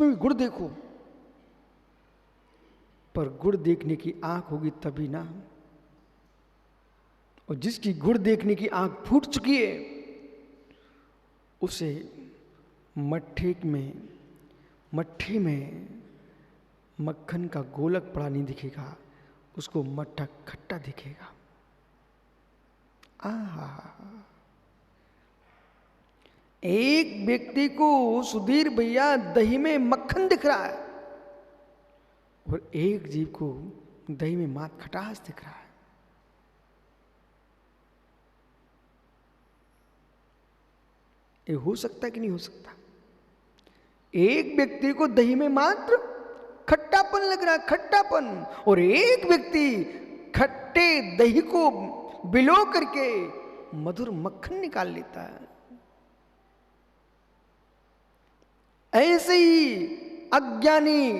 उसमें भी गुड़ देखो, पर गुड़ देखने की आंख होगी तभी ना। और जिसकी गुड़ देखने की आंख फूट चुकी है, उसे मट्ठे में मक्खन का गोलक पड़ा नहीं दिखेगा, उसको मट्ठा खट्टा दिखेगा। आहा, एक व्यक्ति को सुधीर भैया दही में मक्खन दिख रहा है, और एक जीव को दही में मात खटास दिख रहा है। ये हो सकता है कि नहीं हो सकता? एक व्यक्ति को दही में मात्र खट्टापन लग रहा है, खट्टापन, और एक व्यक्ति खट्टे दही को बिलो करके मधुर मक्खन निकाल लेता है। ऐसे ही अज्ञानी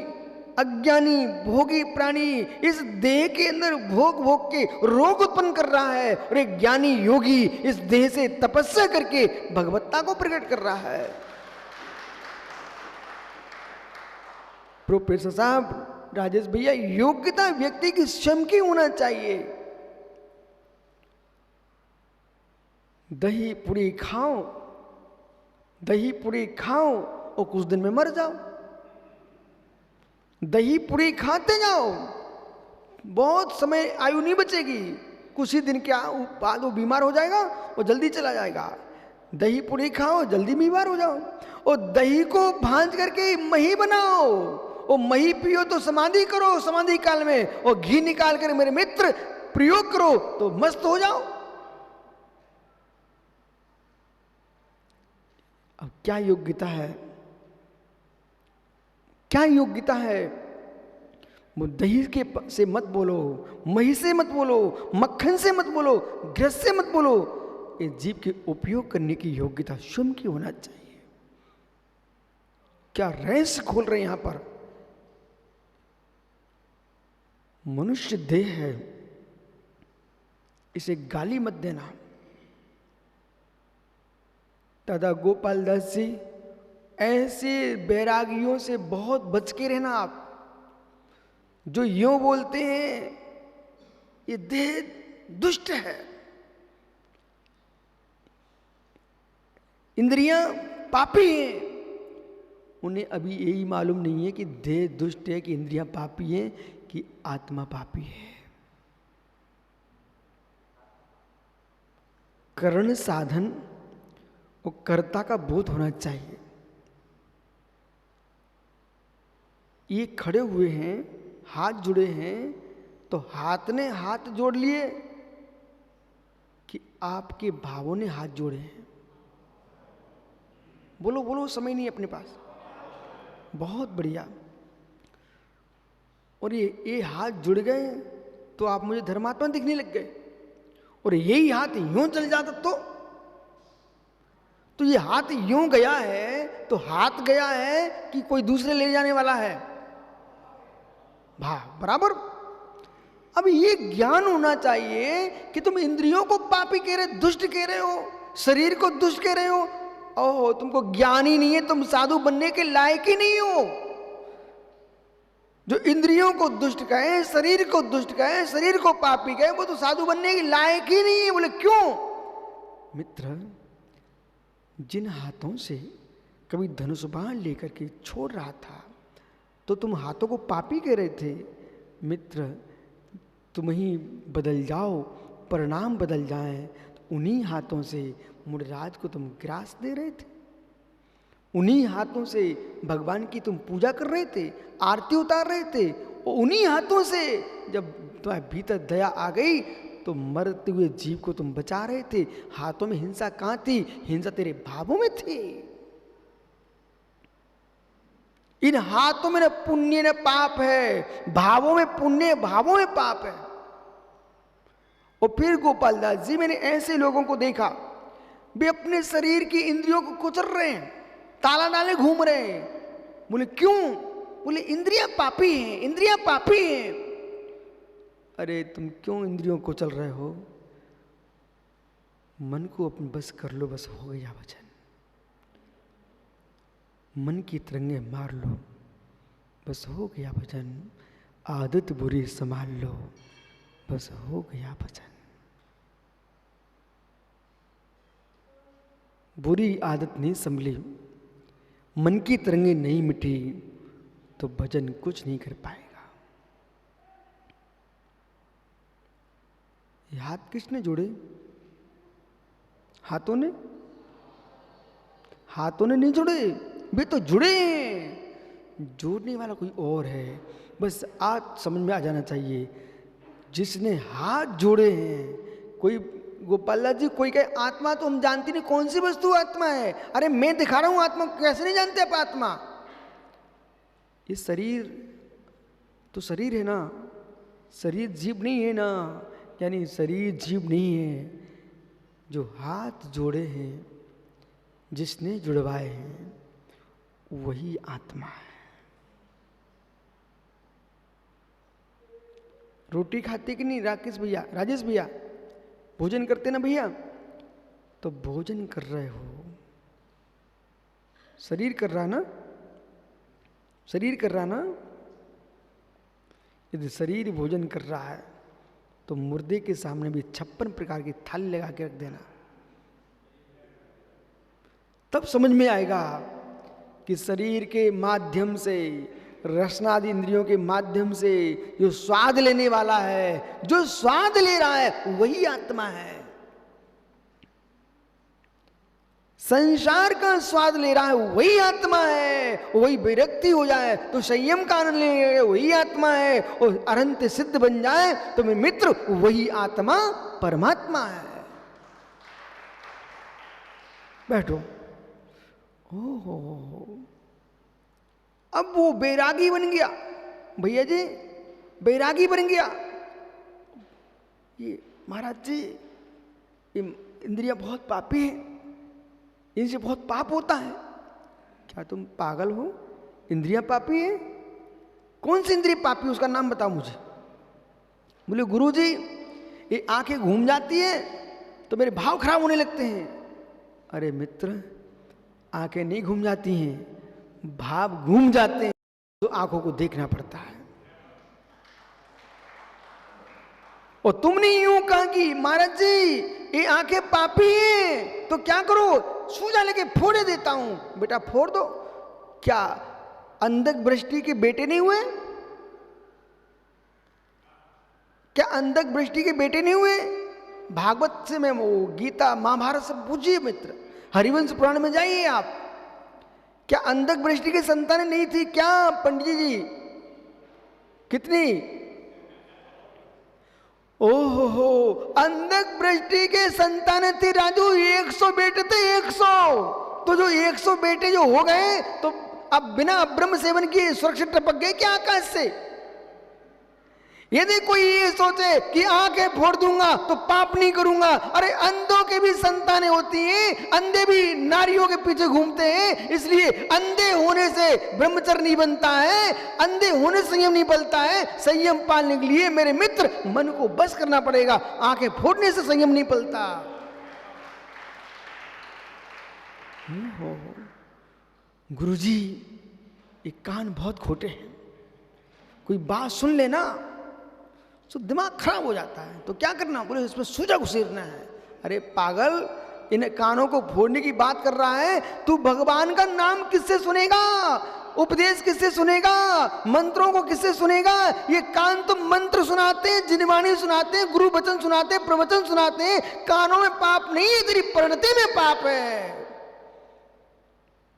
भोगी प्राणी इस देह के अंदर भोग भोग के रोग उत्पन्न कर रहा है, और एक ज्ञानी योगी इस देह से तपस्या करके भगवत्ता को प्रकट कर रहा है। प्रोफेसर साहब, राजेश भैया, योग्यता व्यक्ति की स्वयं की होना चाहिए। दही पूरी खाओ और कुछ दिन में मर जाओ। दही पूरी खाते जाओ, बहुत समय आयु नहीं बचेगी, कुछ ही दिन के बाद वो बीमार हो जाएगा और जल्दी चला जाएगा। दही पूरी खाओ, जल्दी बीमार हो जाओ। और दही को भांज करके मही बनाओ, और मही पियो तो समाधि करो समाधि काल में, और घी निकाल कर मेरे मित्र प्रयोग करो तो मस्त हो जाओ। अब क्या योग्यता है, क्या योग्यता है? वो दही के से मत बोलो, मही से मत बोलो, मक्खन से मत बोलो, घृत से मत बोलो। ये जीव के उपयोग करने की योग्यता स्वयं की होना चाहिए। क्या रहस्य खोल रहे हैं यहां पर? मनुष्य देह है, इसे गाली मत देना। दादा गोपाल दास जी, ऐसे बैरागियों से बहुत बच के रहना आप, जो यूं बोलते हैं ये देह दुष्ट है, इंद्रियां पापी हैं। उन्हें अभी यही मालूम नहीं है कि देह दुष्ट है, कि इंद्रियां पापी है, कि आत्मा पापी है। करण साधन और कर्ता का बोध होना चाहिए। ये खड़े हुए हैं, हाथ जुड़े हैं, तो हाथ ने हाथ जोड़ लिए कि आपके भावों ने हाथ जोड़े हैं? बोलो बोलो, समय नहीं अपने पास। बहुत बढ़िया। और ये हाथ जुड़ गए तो आप मुझे धर्मात्मा दिखने लग गए, और यही हाथ यूं चल जाता तो ये हाथ यूं गया है तो हाथ गया है कि कोई दूसरे ले जाने वाला है? बराबर। अब ये ज्ञान होना चाहिए कि तुम इंद्रियों को पापी कह रहे, दुष्ट कह रहे हो, शरीर को दुष्ट कह रहे हो। ओहो, तुमको ज्ञान ही नहीं है, तुम साधु बनने के लायक ही नहीं हो। जो इंद्रियों को दुष्ट कहे, शरीर को दुष्ट कहे, शरीर को पापी कहे, वो तो साधु बनने के लायक ही नहीं है। बोले क्यों? मित्र, जिन हाथों से कभी धनुष बाण लेकर के छोड़ रहा था तो तुम हाथों को पापी कह रहे थे। मित्र, तुम ही बदल जाओ, परिणाम बदल जाएं। तो उन्हीं हाथों से मुनिराज को तुम ग्रास दे रहे थे, उन्हीं हाथों से भगवान की तुम पूजा कर रहे थे, आरती उतार रहे थे, और उन्हीं हाथों से जब तुम्हारे भीतर दया आ गई तो मरते हुए जीव को तुम बचा रहे थे। हाथों में हिंसा कहां थी? हिंसा तेरे भावों में थी। इन हाथों में न पुण्य न पाप है, भावों में पुण्य, भावों में पाप है। और फिर गोपाल दास जी, मैंने ऐसे लोगों को देखा, वे अपने शरीर की इंद्रियों को कुचल रहे हैं, ताला डाले घूम रहे हैं। बोले क्यों? बोले इंद्रियां पापी हैं, इंद्रियां पापी हैं। अरे तुम क्यों इंद्रियों को चल रहे हो? मन को अपने बस कर लो, बस हो गया वचन। मन की तरंगे मार लो, बस हो गया भजन, आदत बुरी संभाल लो, बस हो गया भजन। बुरी आदत नहीं संभली, मन की तरंगे नहीं मिटी, तो भजन कुछ नहीं कर पाएगा। ये हाथ किसने जोड़े? हाथों ने? हाथों ने नहीं जुड़े, वे तो जुड़े हैं। जोड़ने वाला कोई और है। बस आज समझ में आ जाना चाहिए, जिसने हाथ जोड़े हैं। कोई गोपाल जी कोई कहे आत्मा, तो हम जानती नहीं कौन सी वस्तु आत्मा है। अरे मैं दिखा रहा हूं आत्मा, कैसे नहीं जानते आप आत्मा? ये शरीर तो शरीर है ना, शरीर जीव नहीं है ना, यानी शरीर जीव नहीं है। जो हाथ जोड़े हैं, जिसने जुड़वाए हैं, वही आत्मा है। रोटी खाते कि नहीं राकेश भैया, राजेश भैया? भोजन करते ना भैया? तो भोजन कर रहे हो, शरीर कर रहा ना, शरीर कर रहा ना। यदि शरीर भोजन कर रहा है तो मुर्दे के सामने भी 56 प्रकार की थाली लगा के रख देना, तब समझ में आएगा कि शरीर के माध्यम से, रसनादि इंद्रियों के माध्यम से जो स्वाद लेने वाला है, जो स्वाद ले रहा है, वही आत्मा है। संसार का स्वाद ले रहा है, वही आत्मा है। वही विरक्ति हो जाए तो संयम का आनंद ले, वही आत्मा है। और अनंत सिद्ध बन जाए तो मेरे मित्र, वही आत्मा परमात्मा है। बैठो। ओहो, अब वो बैरागी बन गया भैया जी, बैरागी बन गया। ये महाराज जी, ये इंद्रियां बहुत पापी है, इनसे बहुत पाप होता है। क्या तुम पागल हो? इंद्रियां पापी है? कौन सी इंद्रिय पापी, उसका नाम बताओ मुझे। बोले गुरुजी, ये आंखें घूम जाती है तो मेरे भाव खराब होने लगते हैं। अरे मित्र, आंखें नहीं घूम जाती हैं, भाव घूम जाते हैं, तो आंखों को देखना पड़ता है। और तुमने यूं कहा कि महाराज जी ये आंखें पापी हैं, तो क्या करो, सूजा लेके फोड़े देता हूं। बेटा फोड़ दो। क्या अंधक दृष्टि के बेटे नहीं हुए? क्या अंधक दृष्टि के बेटे नहीं हुए? भागवत से मैं वो गीता महाभारत सब पूछिए मित्र, हरिवंश पुराण में जाइए आप। क्या अंधक दृष्टि की संतान नहीं थी क्या पंडित जी? कितनी? ओहो हो, अंधक दृष्टि के संतान थे राजू, 100 बेटे थे, 100। तो जो 100 बेटे जो हो गए, तो अब बिना ब्रह्म सेवन किए सुरक्षित टपक गए क्या आकाश से? यदि कोई ये सोचे कि आंखें फोड़ दूंगा तो पाप नहीं करूंगा, अरे अंधों के भी संतानें होती हैं, अंधे भी नारियों के पीछे घूमते हैं। इसलिए अंधे होने से ब्रह्मचर्य नहीं बनता है, अंधे होने से संयम नहीं पलता है। संयम पालने के लिए मेरे मित्र मन को बस करना पड़ेगा, आंखें फोड़ने से संयम नहीं पलता। गुरुजी ये कान बहुत खोटे हैं, कोई बात सुन लेना तो दिमाग खराब हो जाता है। तो क्या करना? बोले इसमें सूजा घुसेरना है। अरे पागल, इन कानों को फोड़ने की बात कर रहा है, तू भगवान का नाम किससे सुनेगा? उपदेश किससे सुनेगा? मंत्रों को किससे सुनेगा? ये कान तो मंत्र सुनाते हैं, जिनवाणी सुनाते हैं, गुरु वचन सुनाते हैं, प्रवचन सुनाते हैं। कानों में पाप नहीं है, तेरी परिणति में पाप है।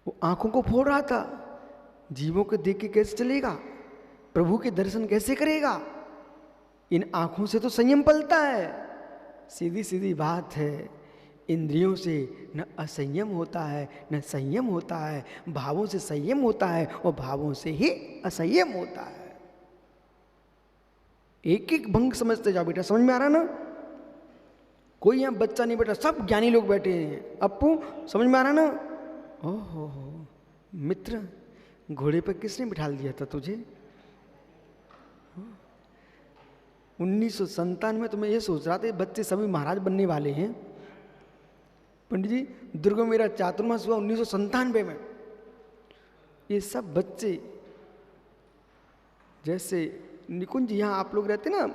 वो आंखों को फोड़ रहा था, जीवों को देख के कैसे चलेगा? प्रभु के दर्शन कैसे करेगा? इन आंखों से तो संयम पलता है। सीधी सीधी बात है, इंद्रियों से न असंयम होता है न संयम होता है, भावों से संयम होता है और भावों से ही असंयम होता है। एक एक भंग समझते जाओ बेटा, समझ में आ रहा ना? कोई यहाँ बच्चा नहीं बेटा, सब ज्ञानी लोग बैठे हैं। अप्पू समझ में आ रहा ना? ओहो मित्र, घोड़े पर किसने बिठा दिया था तुझे? 1997 में तो मैं ये सोच रहा था बच्चे सभी महाराज बनने वाले हैं। पंडित जी, दुर्ग में मेरा चातुर्मास हुआ 1997 में। ये सब बच्चे जैसे निकुंज यहाँ आप लोग रहते ना,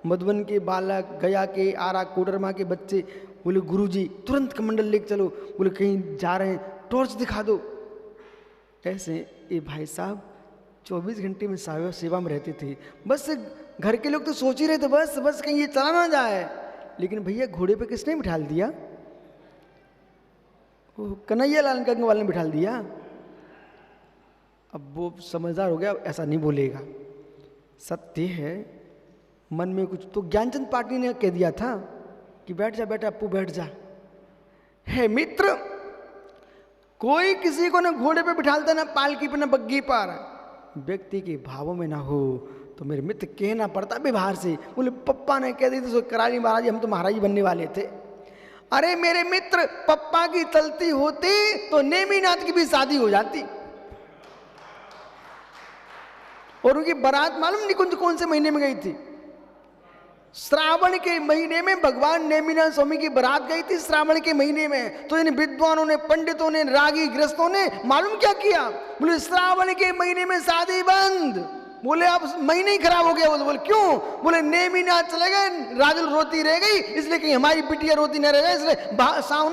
मधुबन के बालक, गया के, आरा कोडरमा के बच्चे बोले गुरुजी तुरंत कमंडल लेके चलो, बोले कहीं जा रहे हैं टॉर्च दिखा दो। ऐसे ये भाई साहब 24 घंटे में सेवा में रहते थे। बस घर के लोग तो सोच ही रहे थे बस बस कहीं ये चला ना जाए, लेकिन भैया घोड़े पे किसने बिठा दिया? वो कन्हैया लाल गंगवाल ने बिठा दिया। अब वो समझदार हो गया, ऐसा नहीं बोलेगा। सत्य है, मन में कुछ तो ज्ञानचंद पाटिल ने कह दिया था कि बैठ जा बेटा अप्पू बैठ जा। है मित्र, कोई किसी को ना घोड़े पे बिठालता ना पालकी पे ना बग्गी पर, व्यक्ति के भावों में ना हो। तो मेरे मित्र कहना पड़ता व्यवहार से, बोले पप्पा ने कह दी तो कराली महाराज हम तो महाराज बनने वाले थे। अरे मेरे मित्र, पप्पा की चलती होती तो नेमीनाथ की भी शादी हो जाती। और उनकी बारात मालूम निकुंज कौन से महीने में गई थी? श्रावण के महीने में भगवान नेमिनाथ स्वामी की बारात गई थी, श्रावण के महीने में। तो इन विद्वानों ने, पंडितों ने, रागी गृहस्थों ने मालूम क्या किया? बोले श्रावण के महीने में शादी बंद। बोले अब महीने ही खराब हो गया। बोले क्यों? बोले नेमिनाथ चले गए, राजुल रोती रह गई, इसलिए कहीं हमारी बिटिया रोती न रह जाए, इसलिए सावन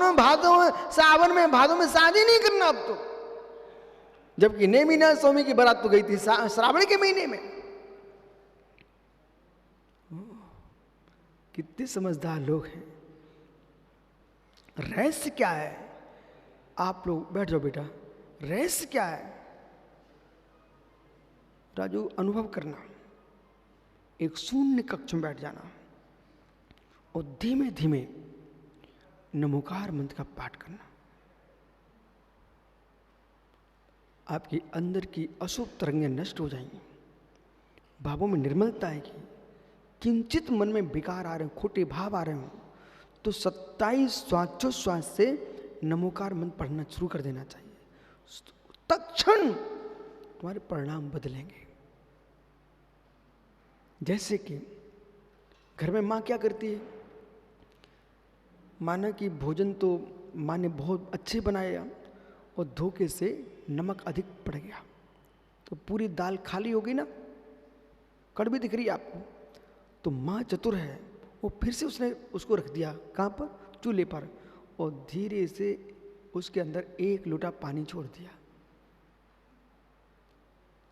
में भादों में शादी नहीं करना अब तो। जबकि नेमिनाथ स्वामी की बारात तो गई थी श्रावण के महीने में। कितने समझदार लोग हैं। रहस्य क्या है? आप लोग बैठ जाओ बेटा, रहस्य क्या है? राजू अनुभव करना, एक शून्य कक्ष में बैठ जाना और धीमे धीमे नमोकार मंत्र का पाठ करना। आपके अंदर की अशुभ तरंगें नष्ट हो जाएंगी, भावों में निर्मलता आएगी। किंचित मन में विकार आ रहे हो, खोटे भाव आ रहे हो, तो 27 श्वासोच्छ्वास से नमोकार मंत्र पढ़ना शुरू कर देना चाहिए। तत्क्षण तुम्हारे परिणाम बदलेंगे। जैसे कि घर में माँ क्या करती है, माना कि भोजन तो माँ ने बहुत अच्छे बनाया और धोखे से नमक अधिक पड़ गया, तो पूरी दाल खाली हो गई ना, कड़वी दिख रही है आपको। तो माँ चतुर है, वो फिर से उसने उसको रख दिया कहाँ पर? चूल्हे पर, और धीरे से उसके अंदर 1 लोटा पानी छोड़ दिया।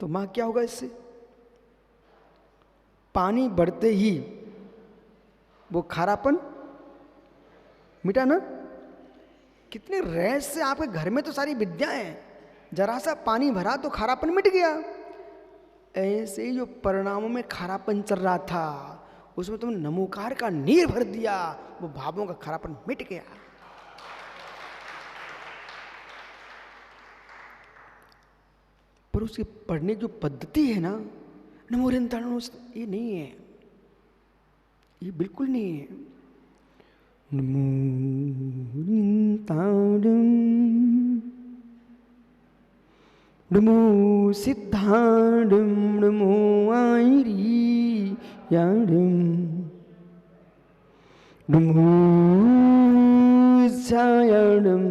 तो माँ क्या होगा इससे? पानी बढ़ते ही वो खारापन मिटा ना। कितने रहस्य आपके घर में तो सारी विद्याएं हैं, जरा सा पानी भरा तो खारापन मिट गया। ऐसे ही जो परिणामों में खारापन चल रहा था, उसमें तुमने नमोकार का नीर भर दिया, वो भावों का खारापन मिट गया। पर उसकी पढ़ने की जो पद्धति है ना, नमोरिंताणु, ये नहीं है, ये बिल्कुल नहीं है। नमो सिद्धांडम नमो आयरी याडम नमो सायडम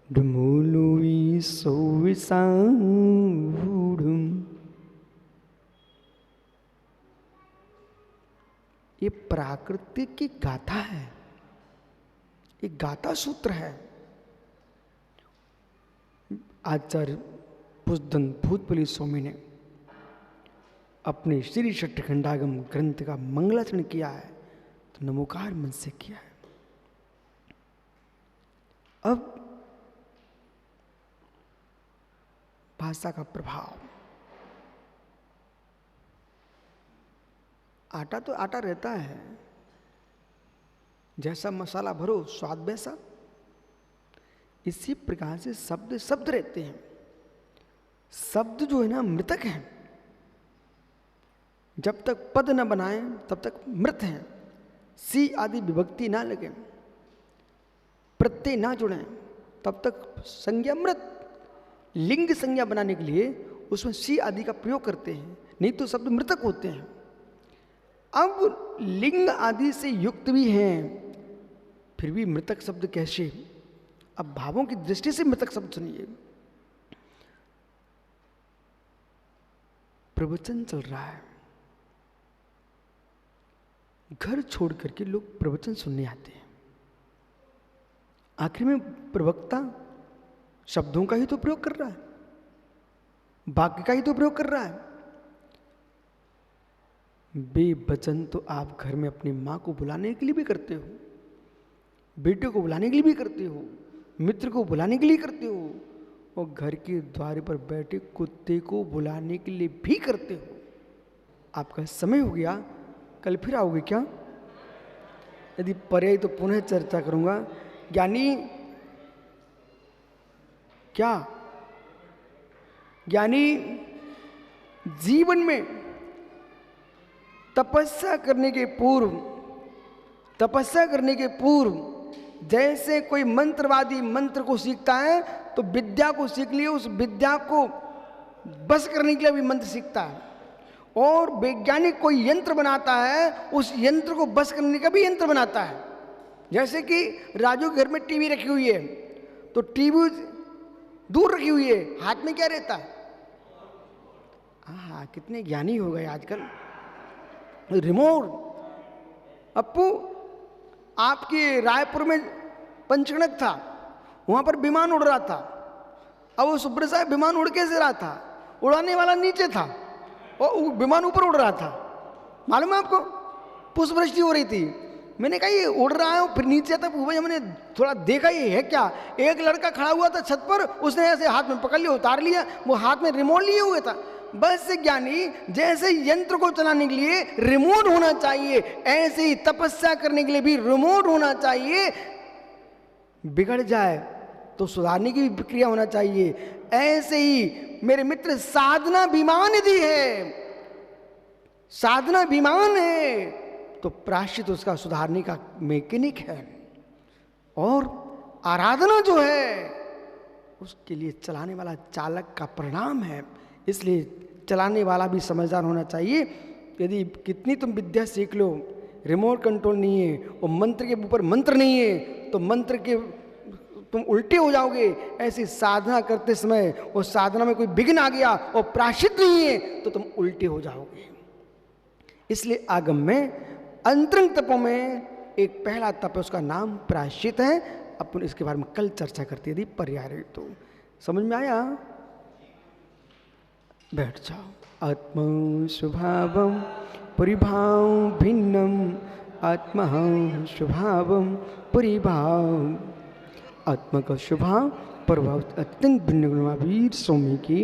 नमो लोई सोविसाडम। ये प्राकृतिक की गाथा है, ये गाथा सूत्र है। आचार्य पुष्पदंत भूतपली स्वामी ने अपने श्री षट्खंडागम ग्रंथ का मंगलाचरण किया है, तो नमोकार मन से किया है। अब भाषा का प्रभाव, आटा तो आटा रहता है, जैसा मसाला भरो स्वाद वैसा। इसी प्रकार से शब्द शब्द रहते हैं। शब्द जो है ना मृतक हैं, जब तक पद न बनाए तब तक मृत हैं। सी आदि विभक्ति ना लगे, प्रत्यय ना जुड़े, तब तक संज्ञा मृत। लिंग संज्ञा बनाने के लिए उसमें सी आदि का प्रयोग करते हैं, नहीं तो शब्द मृतक होते हैं। अब लिंग आदि से युक्त भी हैं, फिर भी मृतक शब्द कैसे? अब भावों की दृष्टि से मृतक शब्द सुनिए। प्रवचन चल रहा है, घर छोड़ करके लोग प्रवचन सुनने आते हैं। आखिर में प्रवक्ता शब्दों का ही तो प्रयोग कर रहा है, वाक्य का ही तो प्रयोग कर रहा है। बेवचन तो आप घर में अपनी माँ को बुलाने के लिए भी करते हो, बेटे को बुलाने के लिए भी करते हो, मित्र को बुलाने के लिए करते हो, और घर के द्वार पर बैठे कुत्ते को बुलाने के लिए भी करते हो। आपका समय हो गया, कल फिर आओगे क्या? यदि पर्याय तो पुनः चर्चा करूंगा। ज्ञानी क्या? ज्ञानी जीवन में तपस्या करने के पूर्व जैसे कोई मंत्रवादी मंत्र को सीखता है तो विद्या को सीख लिए उस विद्या को बस करने के लिए भी मंत्र सीखता है, और वैज्ञानिक कोई यंत्र बनाता है उस यंत्र को बस करने का भी यंत्र बनाता है। जैसे कि राजू के घर में टीवी रखी हुई है, तो टीवी दूर रखी हुई है, हाथ में क्या रहता है? हाँ, कितने ज्ञानी हो गए आजकल। रिमोट। अप्पू, आपके रायपुर में पंचगणक था, वहां पर विमान उड़ रहा था। अब वो सुब्रत साहब विमान उड़ कैसे रहा था? उड़ाने वाला नीचे था और विमान ऊपर उड़ रहा था। मालूम है आपको? पुष्पवृष्टि हो रही थी। मैंने कहा ये उड़ रहा है, फिर नीचे तक भाई हमने थोड़ा देखा ये है क्या। एक लड़का खड़ा हुआ था छत पर, उसने ऐसे हाथ में पकड़ लिया, उतार लिया, वो हाथ में रिमोट लिए हुए था। बस ज्ञानी जैसे यंत्र को चलाने के लिए रिमोट होना चाहिए, ऐसे ही तपस्या करने के लिए भी रिमोट होना चाहिए। बिगड़ जाए तो सुधारने की भी प्रक्रिया होना चाहिए। ऐसे ही मेरे मित्र साधना विमान यदि है, साधना विमान है, तो प्रायश्चित उसका सुधारने का मैकेनिक है, और आराधना जो है उसके लिए चलाने वाला चालक का परिणाम है। इसलिए चलाने वाला भी समझदार होना चाहिए। यदि कितनी तुम विद्या सीख लो, रिमोट कंट्रोल नहीं है और मंत्र के ऊपर मंत्र नहीं है, तो मंत्र के तुम उल्टे हो जाओगे। ऐसी साधना करते समय और साधना में कोई विघ्न आ गया और प्रायश्चित नहीं है तो तुम उल्टे हो जाओगे। इसलिए आगम में अंतरंग तपों में एक पहला तप है, उसका नाम प्रायश्चित है। अपन इसके बारे में कल चर्चा करते यदि पर्याय तो समझ में आया? बैठ जाओ। आत्मा स्वभावम परिभाव भिन्नम, आत्मा स्वभावम परिभाव। आत्मा का स्वभाव प्रभाव अत्यंत भिन्न गुणवावीर स्वामी की।